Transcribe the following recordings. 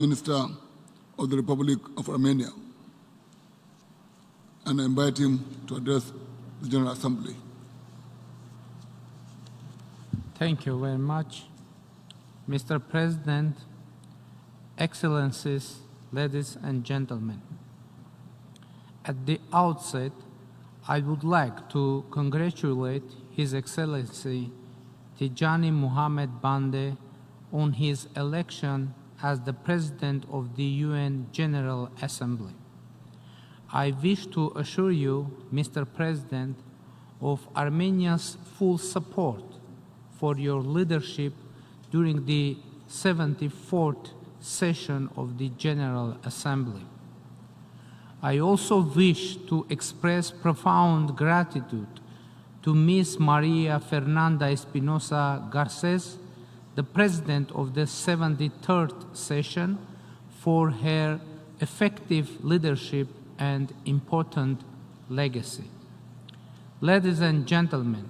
Minister of the Republic of Armenia, and I invite him to address the General Assembly. Thank you very much. Mr. President, Excellencies, ladies and gentlemen. At the outset, I would like to congratulate His Excellency Tijani Mohamed Bande on his election as the President of the UN General Assembly. I wish to assure you, Mr. President, of Armenia's full support for your leadership during the 74th session of the General Assembly. I also wish to express profound gratitude to Ms. Maria Fernanda Espinosa Garces, the President of the 73rd session, for her effective leadership and important legacy. Ladies and gentlemen,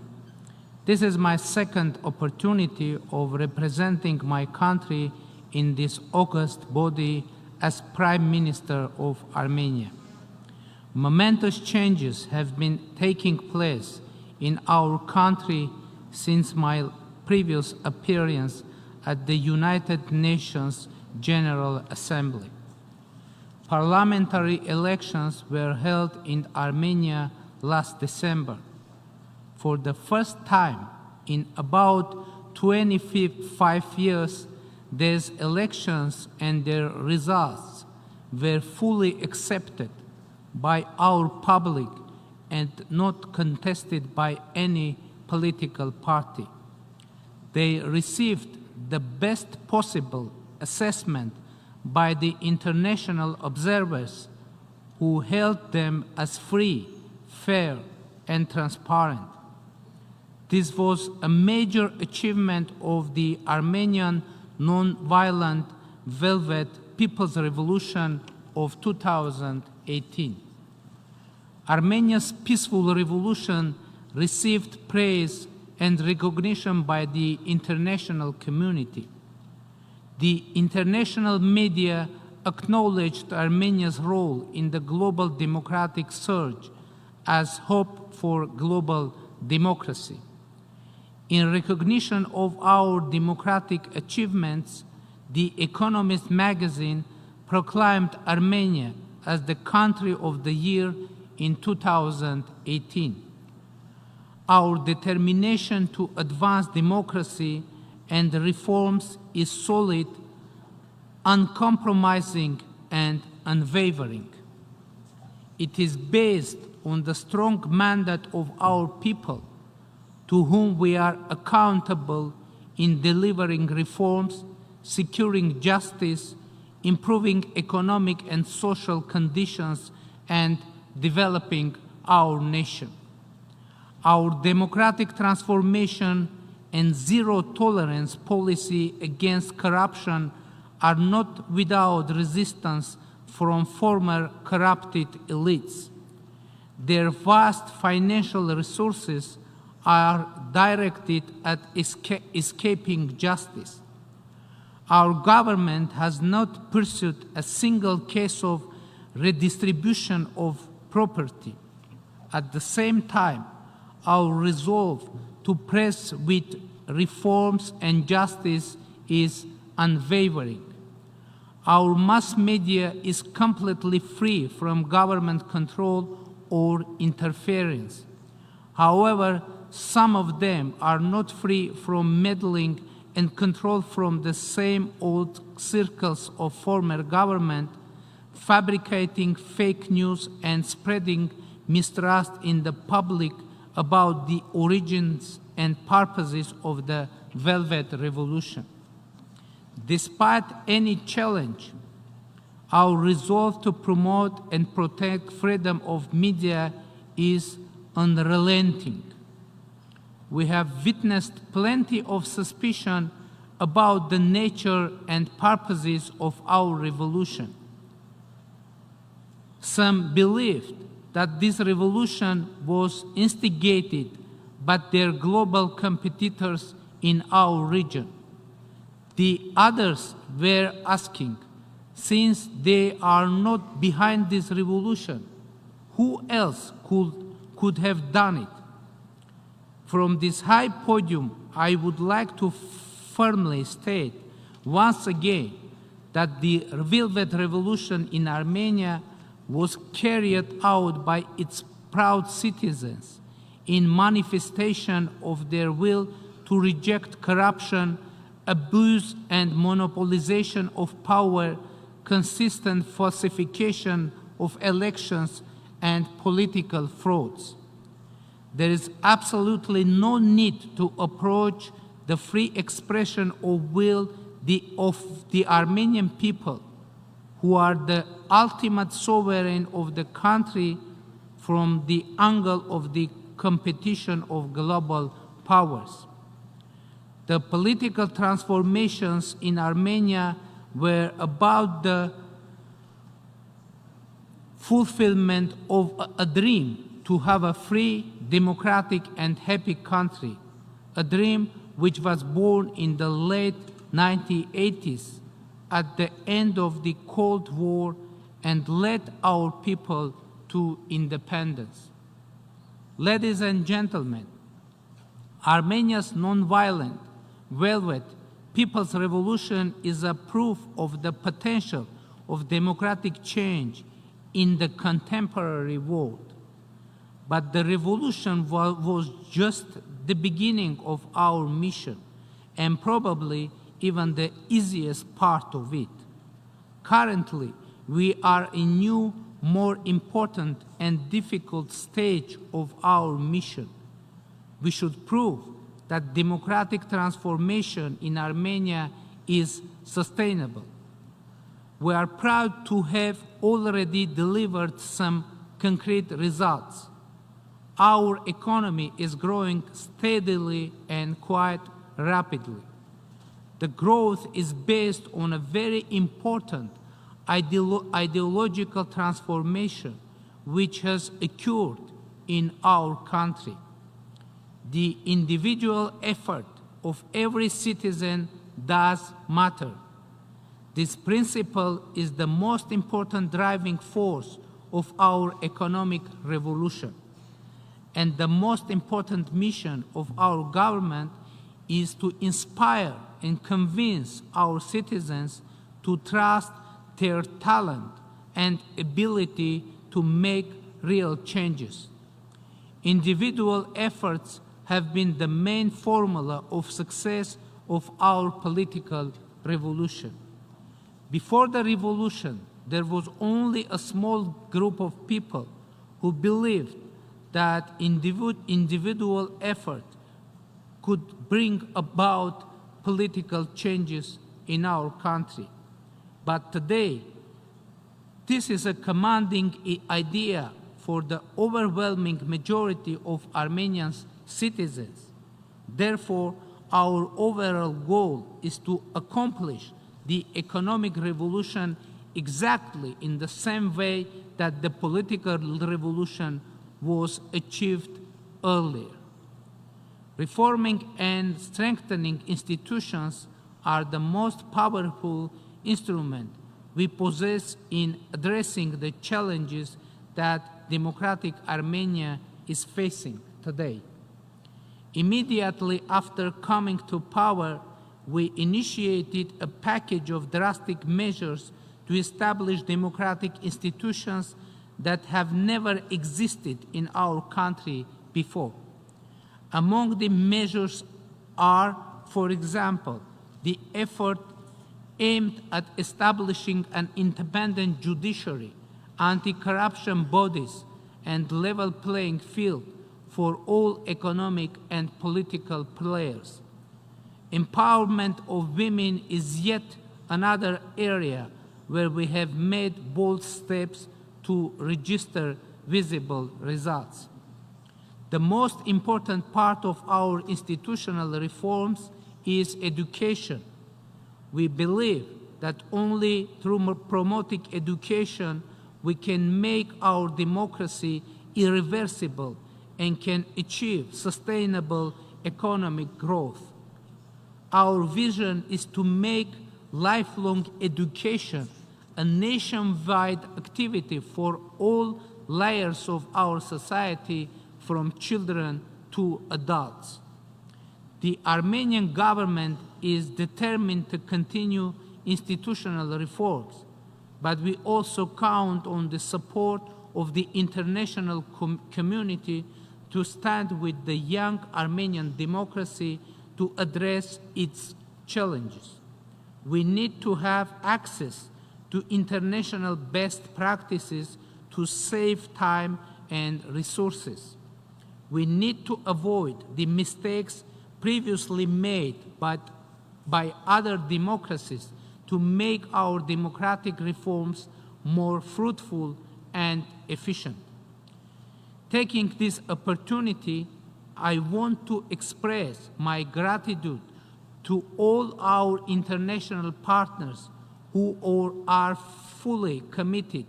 this is my second opportunity of representing my country in this august body as Prime Minister of Armenia. Momentous changes have been taking place in our country since my previous appearance at the United Nations General Assembly. Parliamentary elections were held in Armenia last December. For the first time in about 25 years, these elections and their results were fully accepted by our public and not contested by any political party. They received the best possible assessment by the international observers who held them as free, fair, and transparent. This was a major achievement of the Armenian non-violent Velvet People's Revolution of 2018. Armenia's peaceful revolution received praise and recognition by the international community. The international media acknowledged Armenia's role in the global democratic surge as hope for global democracy. In recognition of our democratic achievements, The Economist magazine proclaimed Armenia as the country of the year in 2018. Our determination to advance democracy and reforms is solid, uncompromising, and unwavering. It is based on the strong mandate of our people, to whom we are accountable in delivering reforms, securing justice, improving economic and social conditions, and developing our nation. Our democratic transformation and zero-tolerance policy against corruption are not without resistance from former corrupted elites. Their vast financial resources are directed at escaping justice. Our government has not pursued a single case of redistribution of property. At the same time, our resolve to press with reforms and justice is unwavering. Our mass media is completely free from government control or interference. However, some of them are not free from meddling and control from the same old circles of former government, fabricating fake news and spreading mistrust in the public about the origins and purposes of the Velvet Revolution. Despite any challenge, our resolve to promote and protect freedom of media is unrelenting. We have witnessed plenty of suspicion about the nature and purposes of our revolution. Some believed that this revolution was instigated by their global competitors in our region. The others were asking, since they are not behind this revolution. Who else could have done it? From this high podium, I would like to firmly state once again that the Velvet Revolution in Armenia was carried out by its proud citizens in manifestation of their will to reject corruption, abuse, and monopolization of power, consistent falsification of elections, and political frauds. There is absolutely no need to approach the free expression of will of the Armenian people, who are the ultimate sovereign of the country, from the angle of the competition of global powers. The political transformations in Armenia were about the fulfillment of a dream to have a free, democratic, and happy country, a dream which was born in the late 1980s at the end of the Cold War and led our people to independence. Ladies and gentlemen, Armenia's non-violent, velvet people's revolution is a proof of the potential of democratic change in the contemporary world. But the revolution was just the beginning of our mission, and probably even the easiest part of it. Currently, we are in a new, more important and difficult stage of our mission. We should prove that democratic transformation in Armenia is sustainable. We are proud to have already delivered some concrete results. Our economy is growing steadily and quite rapidly. The growth is based on a very important ideological transformation which has occurred in our country. The individual effort of every citizen does matter. This principle is the most important driving force of our economic revolution. And the most important mission of our government is to inspire and convince our citizens to trust their talent and ability to make real changes. Individual efforts have been the main formula of success of our political revolution. Before the revolution, there was only a small group of people who believed that individual effort could bring about political changes in our country. But today, this is a commanding idea for the overwhelming majority of Armenian citizens. Therefore, our overall goal is to accomplish the economic revolution exactly in the same way that the political revolution was achieved earlier. Reforming and strengthening institutions are the most powerful instrument we possess in addressing the challenges that democratic Armenia is facing today. Immediately after coming to power, we initiated a package of drastic measures to establish democratic institutions that have never existed in our country before. Among the measures are, for example, the effort aimed at establishing an independent judiciary, anti-corruption bodies, and level playing field for all economic and political players. Empowerment of women is yet another area where we have made bold steps to register visible results. The most important part of our institutional reforms is education. We believe that only through promoting education we can make our democracy irreversible and can achieve sustainable economic growth. Our vision is to make lifelong education a nationwide activity for all layers of our society, from children to adults. The Armenian government is determined to continue institutional reforms, but we also count on the support of the international community to stand with the young Armenian democracy to address its challenges. We need to have access to international best practices to save time and resources. We need to avoid the mistakes previously made by other democracies to make our democratic reforms more fruitful and efficient. Taking this opportunity, I want to express my gratitude to all our international partners who are fully committed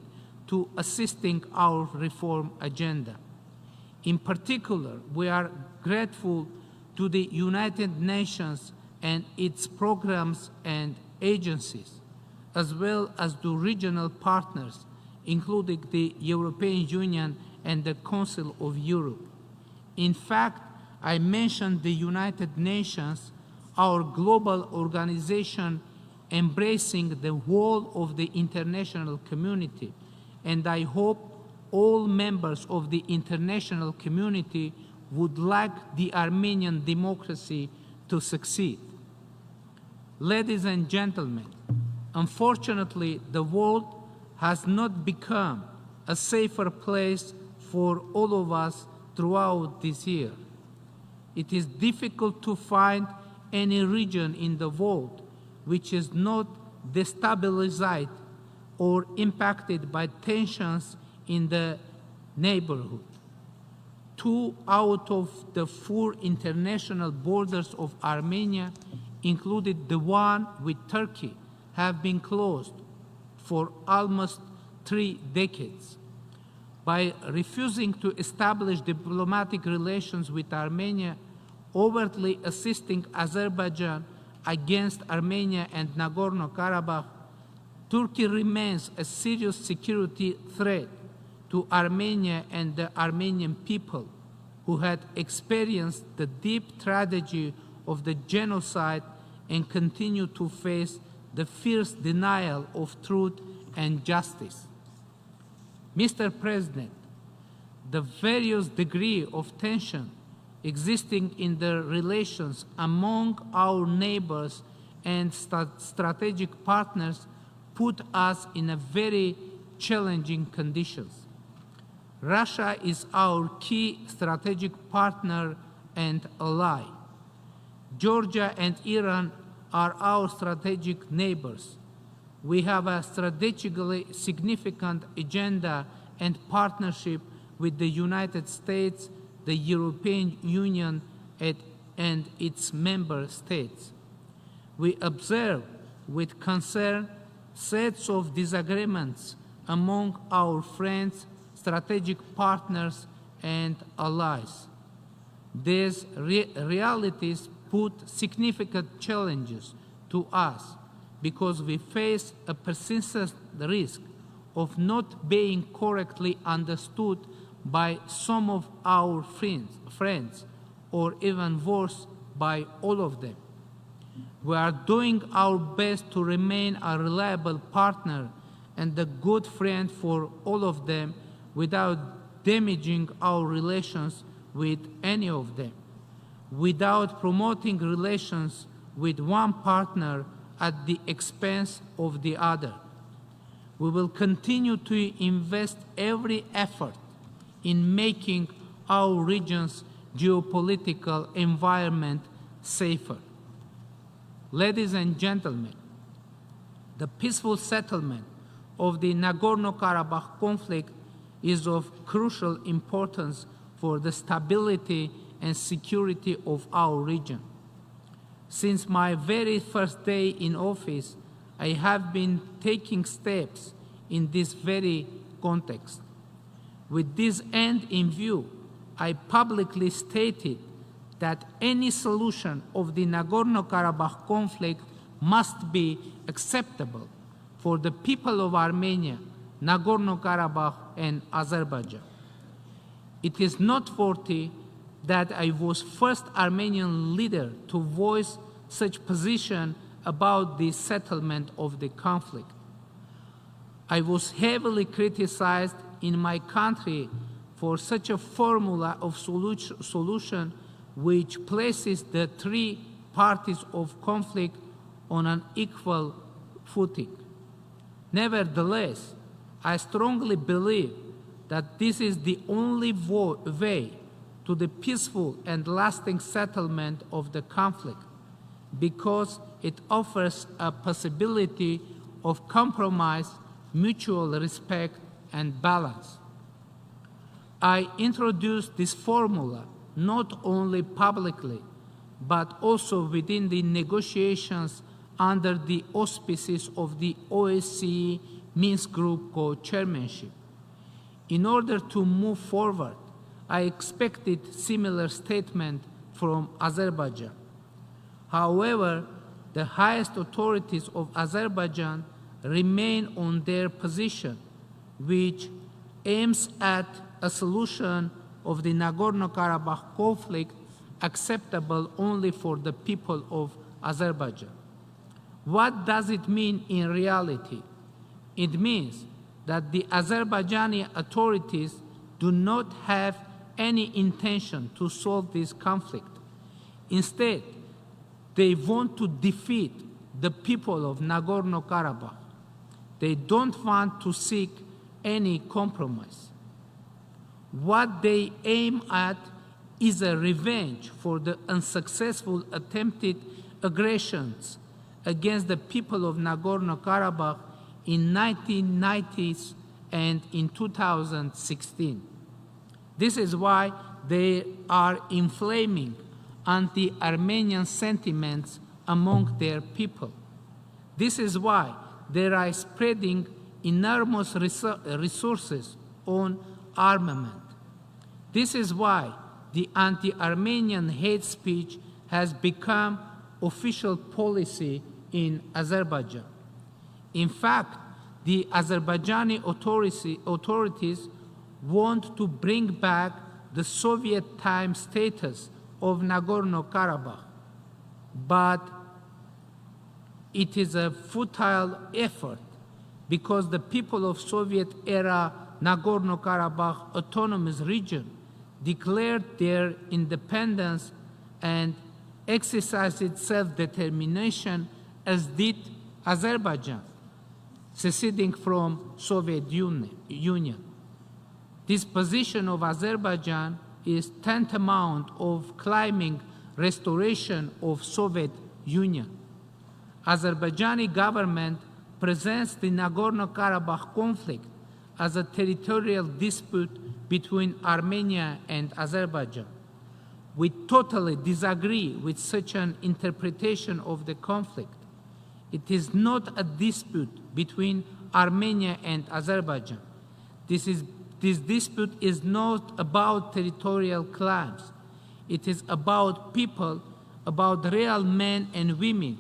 to assisting our reform agenda. In particular, we are grateful to the United Nations and its programs and agencies, as well as to regional partners, including the European Union and the Council of Europe. In fact, I mentioned the United Nations, our global organization embracing the whole of the international community, and I hope all members of the international community would like the Armenian democracy to succeed. Ladies and gentlemen, unfortunately, the world has not become a safer place for all of us throughout this year. It is difficult to find any region in the world which is not destabilized or impacted by tensions in the neighborhood. 2 out of the 4 international borders of Armenia, including the one with Turkey, have been closed for almost 3 decades. By refusing to establish diplomatic relations with Armenia, overtly assisting Azerbaijan against Armenia and Nagorno-Karabakh, Turkey remains a serious security threat to Armenia and the Armenian people, who had experienced the deep tragedy of the genocide and continue to face the fierce denial of truth and justice. Mr. President, the various degree of tension existing in the relations among our neighbors and strategic partners put us in a very challenging conditions. Russia is our key strategic partner and ally. Georgia and Iran are our strategic neighbors. We have a strategically significant agenda and partnership with the United States, the European Union, and its member states. We observe with concern sets of disagreements among our friends, strategic partners, and allies. These realities put significant challenges to us because we face a persistent risk of not being correctly understood by some of our friends, or even worse, by all of them. We are doing our best to remain a reliable partner and a good friend for all of them without damaging our relations with any of them, without promoting relations with one partner at the expense of the other. We will continue to invest every effort in making our region's geopolitical environment safer. Ladies and gentlemen, the peaceful settlement of the Nagorno-Karabakh conflict is of crucial importance for the stability and security of our region. Since my very first day in office, I have been taking steps in this very context. With this end in view, I publicly stated that any solution of the Nagorno-Karabakh conflict must be acceptable for the people of Armenia, Nagorno-Karabakh, and Azerbaijan. It is noteworthy that I was first Armenian leader to voice such position about the settlement of the conflict. I was heavily criticized in my country for such a formula of solution which places the three parties of conflict on an equal footing. Nevertheless, I strongly believe that this is the only way to the peaceful and lasting settlement of the conflict, because it offers a possibility of compromise, mutual respect, and balance. I introduced this formula not only publicly, but also within the negotiations under the auspices of the OSCE Minsk Group co-chairmanship. In order to move forward, I expected similar statement from Azerbaijan. However, the highest authorities of Azerbaijan remain on their position, which aims at a solution of the Nagorno-Karabakh conflict acceptable only for the people of Azerbaijan. What does it mean in reality? It means that the Azerbaijani authorities do not have any intention to solve this conflict. Instead, they want to defeat the people of Nagorno-Karabakh. They don't want to seek any compromise. What they aim at is a revenge for the unsuccessful attempted aggressions against the people of Nagorno-Karabakh in 1990s and in 2016. This is why they are inflaming anti-Armenian sentiments among their people. This is why they are spreading enormous resources on armament. This is why the anti-Armenian hate speech has become official policy in Azerbaijan. In fact, the Azerbaijani authorities want to bring back the Soviet time status of Nagorno-Karabakh, but it is a futile effort because the people of Soviet-era Nagorno-Karabakh autonomous region declared their independence and exercised self-determination as did Azerbaijan, seceding from Soviet Union. This position of Azerbaijan is tantamount of claiming restoration of Soviet Union. Azerbaijani government presents the Nagorno-Karabakh conflict as a territorial dispute between Armenia and Azerbaijan. We totally disagree with such an interpretation of the conflict. It is not a dispute between Armenia and Azerbaijan. This dispute is not about territorial claims. It is about people, about real men and women,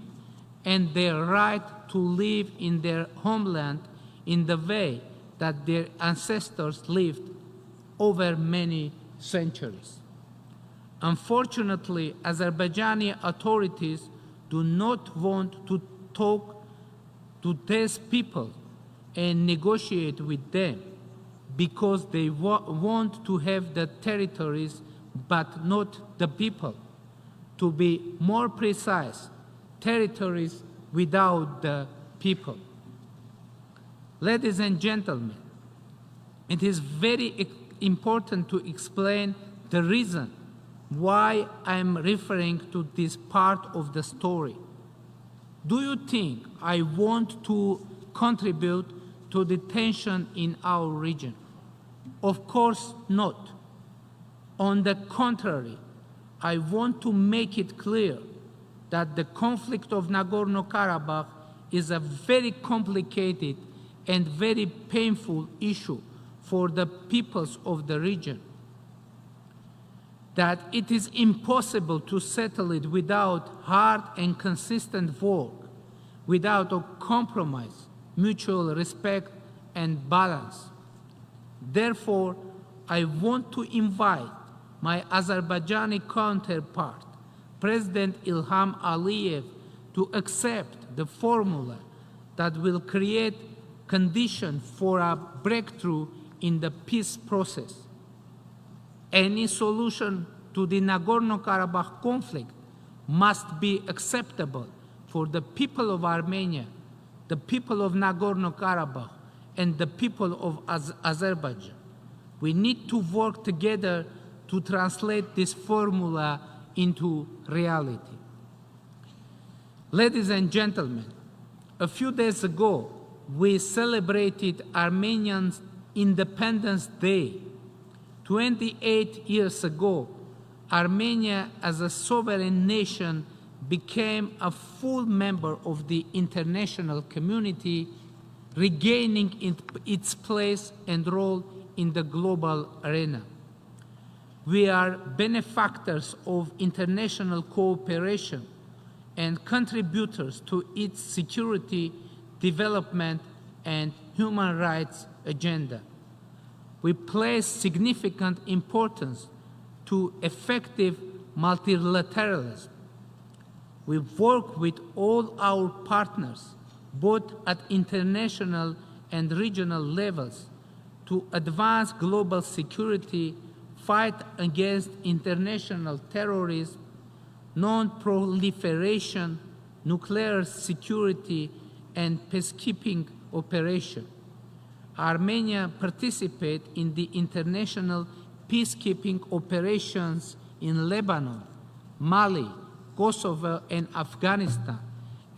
and their right to live in their homeland in the way that their ancestors lived over many centuries. Unfortunately, Azerbaijani authorities do not want to talk to these people and negotiate with them because they want to have the territories but not the people. To be more precise, territories without the people. Ladies and gentlemen, it is very important to explain the reason why I'm referring to this part of the story. Do you think I want to contribute to the tension in our region? Of course not. On the contrary, I want to make it clear that the conflict of Nagorno-Karabakh is a very complicated and very painful issue for the peoples of the region. That it is impossible to settle it without hard and consistent work, without a compromise, mutual respect and balance. Therefore, I want to invite my Azerbaijani counterpart, President Ilham Aliyev, to accept the formula that will create conditions for a breakthrough in the peace process. Any solution to the Nagorno-Karabakh conflict must be acceptable for the people of Armenia, the people of Nagorno-Karabakh, and the people of Azerbaijan. We need to work together to translate this formula into reality. Ladies and gentlemen, a few days ago, we celebrated Armenian Independence Day. 28 years ago, Armenia as a sovereign nation became a full member of the international community, regaining its place and role in the global arena. We are benefactors of international cooperation and contributors to its security, development, and human rights agenda. We place significant importance to effective multilateralism. We work with all our partners, both at international and regional levels, to advance global security, fight against international terrorism, non-proliferation, nuclear security, and peacekeeping operations. Armenia participates in the international peacekeeping operations in Lebanon, Mali, Kosovo, and Afghanistan,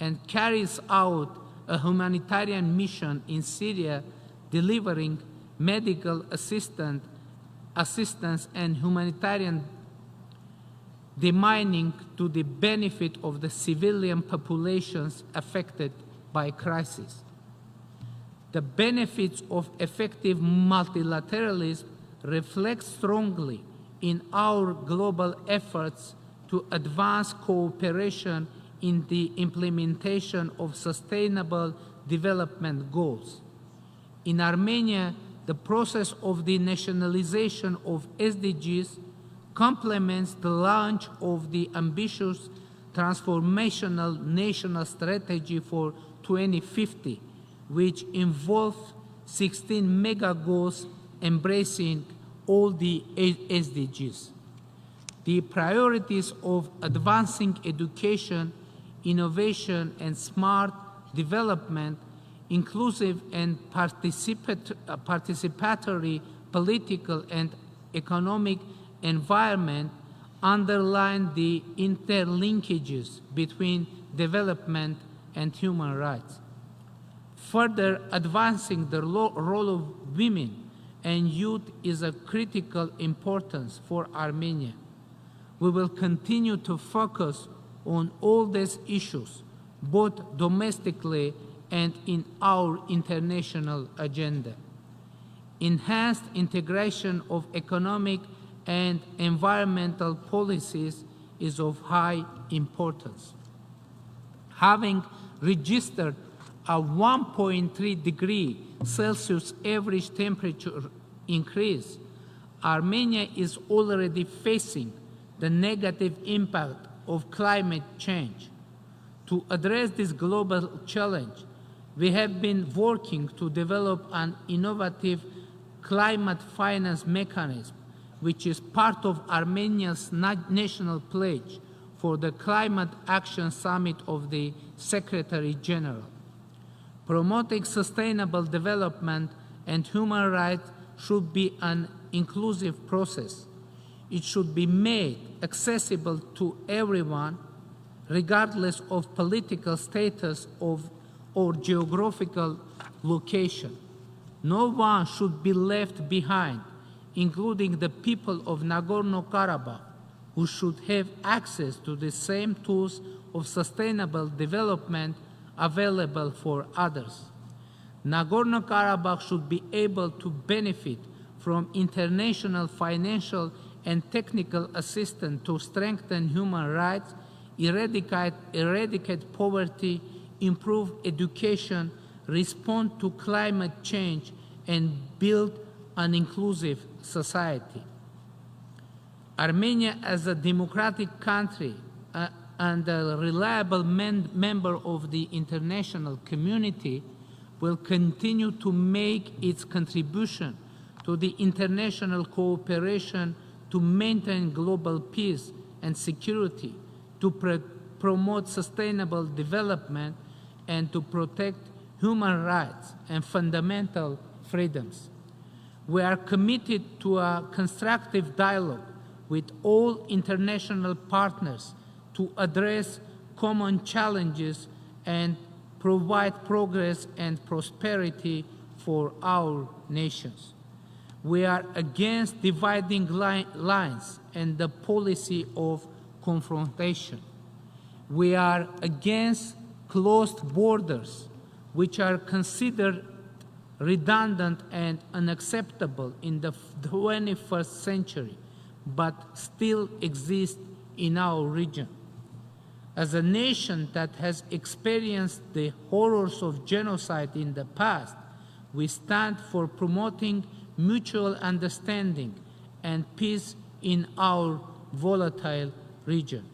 and carries out a humanitarian mission in Syria, delivering medical assistance and humanitarian demining to the benefit of the civilian populations affected by crisis. The benefits of effective multilateralism reflect strongly in our global efforts to advance cooperation in the implementation of sustainable development goals. In Armenia, the process of the nationalization of SDGs complements the launch of the ambitious transformational national strategy for 2050, which involves 16 mega goals embracing all the SDGs. The priorities of advancing education, innovation, and smart development, inclusive and participatory political and economic environment underline the interlinkages between development and human rights. Further advancing the role of women and youth is of critical importance for Armenia. We will continue to focus on all these issues, both domestically and in our international agenda. Enhanced integration of economic and environmental policies is of high importance. Having registered a 1.3 degree Celsius average temperature increase, Armenia is already facing the negative impact of climate change. To address this global challenge, we have been working to develop an innovative climate finance mechanism, which is part of Armenia's national pledge for the Climate Action Summit of the Secretary General. Promoting sustainable development and human rights should be an inclusive process. It should be made accessible to everyone, regardless of political status or geographical location. No one should be left behind, including the people of Nagorno-Karabakh, who should have access to the same tools of sustainable development available for others. Nagorno-Karabakh should be able to benefit from international financial and technical assistance to strengthen human rights, eradicate poverty, improve education, respond to climate change, and build an inclusive society. Armenia, as a democratic country and a reliable member of the international community, will continue to make its contribution to the international cooperation to maintain global peace and security, to promote sustainable development, and to protect human rights and fundamental freedoms. We are committed to a constructive dialogue with all international partners to address common challenges and provide progress and prosperity for our nations. We are against dividing lines and the policy of confrontation. We are against closed borders, which are considered redundant and unacceptable in the 21st century, but still exist in our region. As a nation that has experienced the horrors of genocide in the past, we stand for promoting mutual understanding and peace in our volatile region.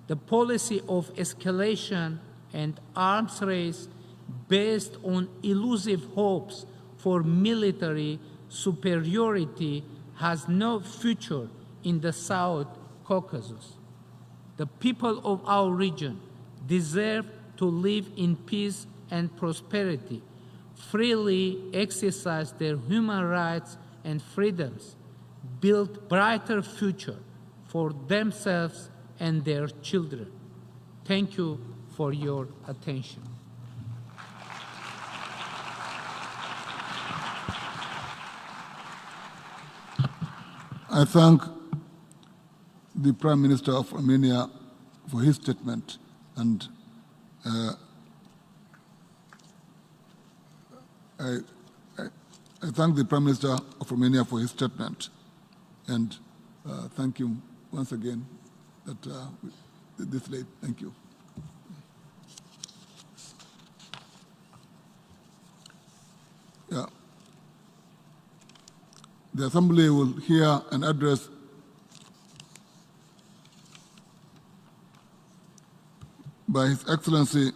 The policy of escalation and arms race based on elusive hopes for military superiority has no future in the South Caucasus. The people of our region deserve to live in peace and prosperity, freely exercise their human rights and freedoms, build brighter future for themselves and their children. Thank you for your attention. I thank the Prime Minister of Armenia for his statement, and I thank the Prime Minister of Armenia for his statement, and thank him once again that this late. Thank you. Yeah. The Assembly will hear an address by His Excellency